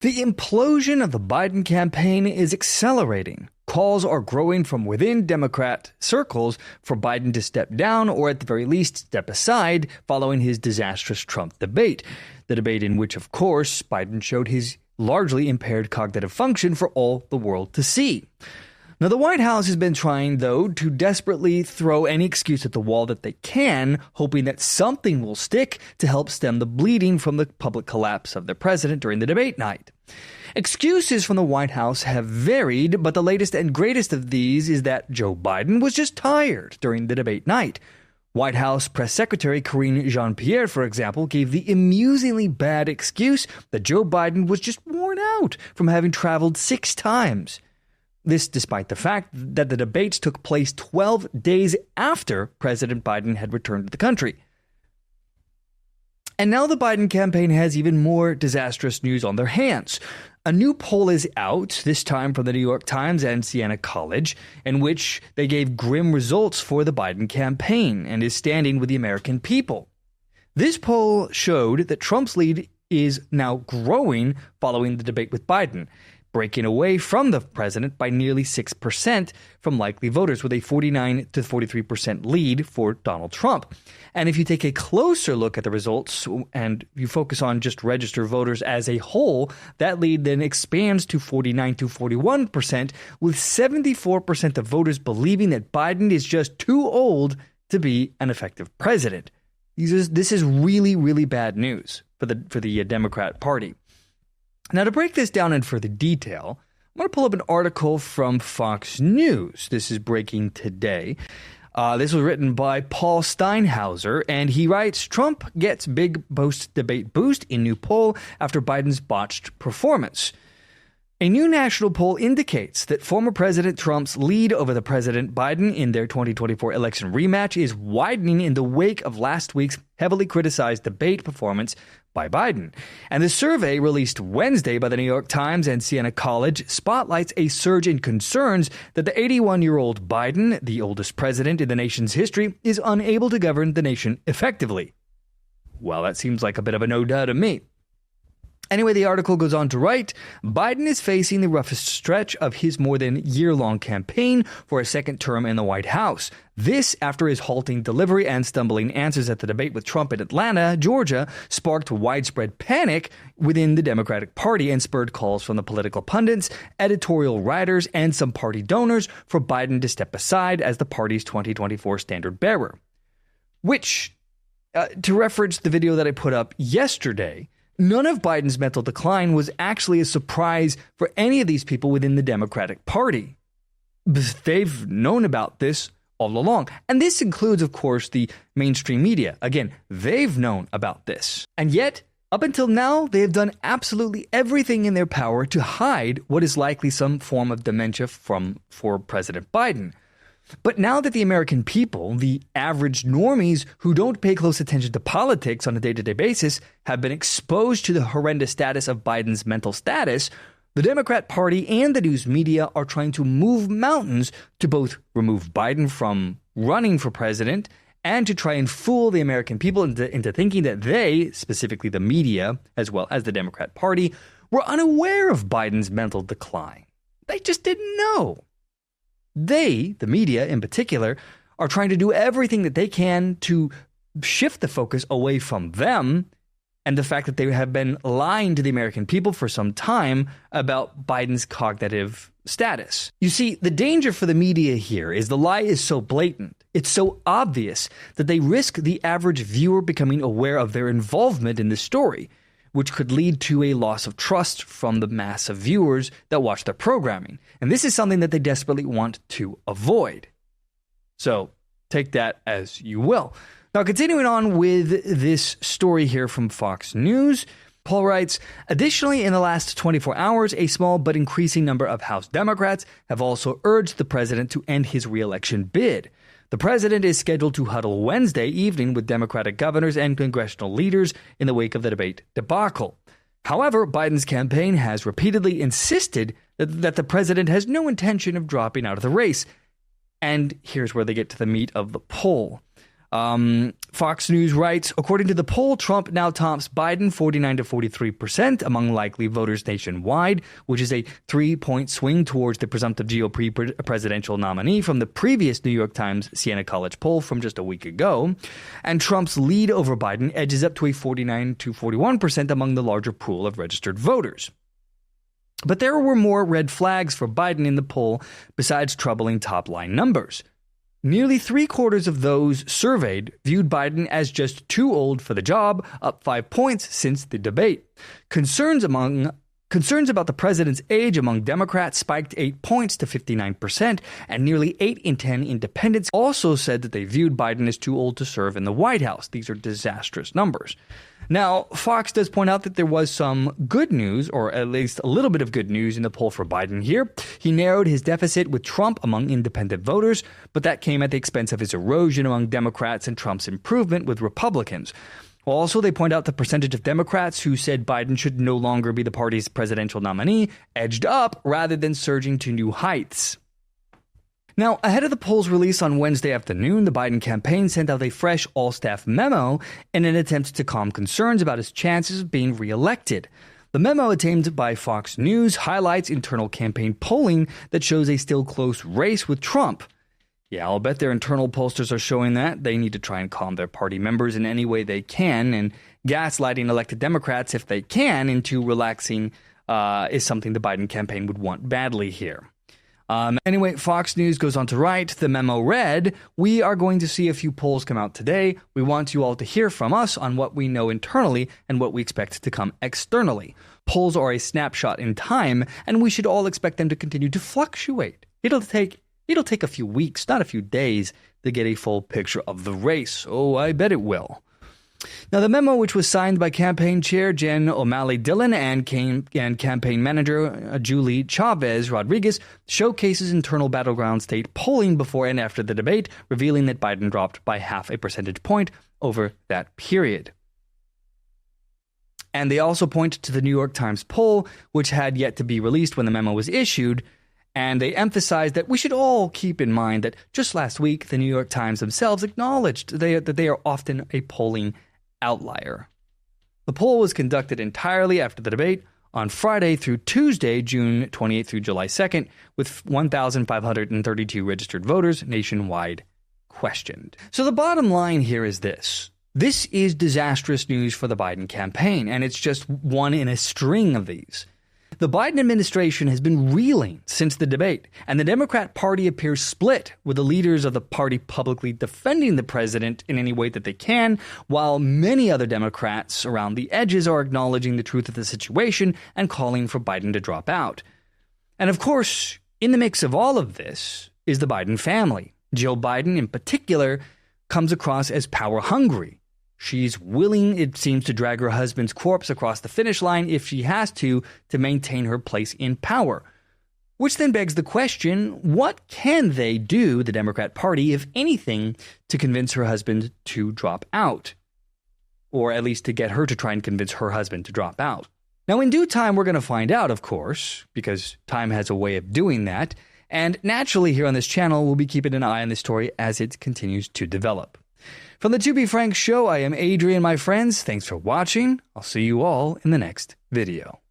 The implosion of the Biden campaign is accelerating. Calls are growing from within Democrat circles for Biden to step down or at the very least step aside following his disastrous Trump debate. The debate in which, of course, Biden showed his largely impaired cognitive function for all the world to see. Now, the White House has been trying, though, to desperately throw any excuse at the wall that they can, hoping that something will stick to help stem the bleeding from the public collapse of their president during the debate night. Excuses from the White House have varied, but the latest and greatest of these is that Joe Biden was just tired during the debate night. White House Press Secretary Karine Jean-Pierre, for example, gave the amusingly bad excuse that Joe Biden was just worn out from having traveled 6 times. This despite the fact that the debates took place 12 days after President Biden had returned to the country. And now the Biden campaign has even more disastrous news on their hands. A new poll is out, this time from the New York Times and Siena College, in which they gave grim results for the Biden campaign and his standing with the American people. This poll showed that Trump's lead is now growing following the debate with Biden, breaking away from the president by nearly 6% from likely voters, with a 49 to 43% lead for Donald Trump. And if you take a closer look at the results and you focus on just registered voters as a whole, that lead then expands to 49 to 41%, with 74% of voters believing that Biden is just too old to be an effective president. This is really, really bad news for the Democrat Party. Now, to break this down in further detail, I'm going to pull up an article from Fox News. This is breaking today. This was written by Paul Steinhauser, and he writes, Trump gets big post-debate boost in new poll after Biden's botched performance. A new national poll indicates that former President Trump's lead over the President Biden in their 2024 election rematch is widening in the wake of last week's heavily criticized debate performance by Biden. And the survey released Wednesday by the New York Times and Siena College spotlights a surge in concerns that the 81-year-old Biden, the oldest president in the nation's history, is unable to govern the nation effectively. Well, that seems like a bit of a no-duh to me. Anyway, the article goes on to write, Biden is facing the roughest stretch of his more than year-long campaign for a second term in the White House. This after his halting delivery and stumbling answers at the debate with Trump in Atlanta, Georgia, sparked widespread panic within the Democratic Party and spurred calls from the political pundits, editorial writers, and some party donors for Biden to step aside as the party's 2024 standard bearer. Which, to reference the video that I put up yesterday, none of Biden's mental decline was actually a surprise for any of these people within the Democratic Party. They've known about this all along. And this includes, of course, the mainstream media. Again, they've known about this. And yet, up until now, they have done absolutely everything in their power to hide what is likely some form of dementia for President Biden. But now that the American people, the average normies who don't pay close attention to politics on a day-to-day basis, have been exposed to the horrendous status of Biden's mental status, the Democrat Party and the news media are trying to move mountains to both remove Biden from running for president and to try and fool the American people into thinking that they, specifically the media, as well as the Democrat Party, were unaware of Biden's mental decline. They just didn't know. They, the media in particular, are trying to do everything that they can to shift the focus away from them and the fact that they have been lying to the American people for some time about Biden's cognitive status. You see, the danger for the media here is the lie is so blatant, it's so obvious that they risk the average viewer becoming aware of their involvement in the story, which could lead to a loss of trust from the mass of viewers that watch their programming. And this is something that they desperately want to avoid. So take that as you will. Now, continuing on with this story here from Fox News, Paul writes, additionally, in the last 24 hours, a small but increasing number of House Democrats have also urged the president to end his re-election bid. The president is scheduled to huddle Wednesday evening with Democratic governors and congressional leaders in the wake of the debate debacle. However, Biden's campaign has repeatedly insisted that the president has no intention of dropping out of the race. And here's where they get to the meat of the poll. Fox News writes, according to the poll, Trump now tops Biden 49 to 43% among likely voters nationwide, which is a 3-point swing towards the presumptive GOP presidential nominee from the previous New York Times Siena College poll from just a week ago. And Trump's lead over Biden edges up to a 49 to 41% among the larger pool of registered voters. But there were more red flags for Biden in the poll besides troubling top-line numbers. Nearly 3/4 of those surveyed viewed Biden as just too old for the job, up 5 points since the debate. Concerns about the president's age among Democrats spiked 8 points to 59%, and nearly 8 in 10 independents also said that they viewed Biden as too old to serve in the White House. These are disastrous numbers. Now, Fox does point out that there was some good news, or at least a little bit of good news in the poll for Biden here. He narrowed his deficit with Trump among independent voters, but that came at the expense of his erosion among Democrats and Trump's improvement with Republicans. Also, they point out the percentage of Democrats who said Biden should no longer be the party's presidential nominee edged up rather than surging to new heights. Now, ahead of the poll's release on Wednesday afternoon, the Biden campaign sent out a fresh all-staff memo in an attempt to calm concerns about his chances of being reelected. The memo, obtained by Fox News, highlights internal campaign polling that shows a still close race with Trump. Yeah, I'll bet their internal pollsters are showing that. They need to try and calm their party members in any way they can, and gaslighting elected Democrats, if they can, into relaxing is something the Biden campaign would want badly here. Anyway, Fox News goes on to write, the memo read, "We are going to see a few polls come out today. We want you all to hear from us on what we know internally and what we expect to come externally. Polls are a snapshot in time, and we should all expect them to continue to fluctuate. It'll take a few weeks, not a few days, to get a full picture of the race. Oh, I bet it will." Now, the memo, which was signed by campaign chair Jen O'Malley Dillon and campaign manager Julie Chavez Rodriguez, showcases internal battleground state polling before and after the debate, revealing that Biden dropped by 0.5 percentage point over that period. And they also point to the New York Times poll, which had yet to be released when the memo was issued, and they emphasize that we should all keep in mind that just last week, the New York Times themselves acknowledged that they are often a polling outlier. The poll was conducted entirely after the debate on Friday through Tuesday, June 28th through July 2nd, with 1,532 registered voters nationwide questioned. So the bottom line here is this. This is disastrous news for the Biden campaign, and it's just one in a string of these. The Biden administration has been reeling since the debate, and the Democrat Party appears split, with the leaders of the party publicly defending the president in any way that they can, while many other Democrats around the edges are acknowledging the truth of the situation and calling for Biden to drop out. And of course, in the mix of all of this is the Biden family. Jill Biden, in particular, comes across as power-hungry. She's willing, it seems, to drag her husband's corpse across the finish line if she has to maintain her place in power. Which then begs the question, what can they do, the Democrat Party, if anything, to convince her husband to drop out? Or at least to get her to try and convince her husband to drop out. Now, in due time, we're going to find out, of course, because time has a way of doing that. And naturally, here on this channel, we'll be keeping an eye on this story as it continues to develop. From the To Be Frank show, I am Adrian, my friends. Thanks for watching. I'll see you all in the next video.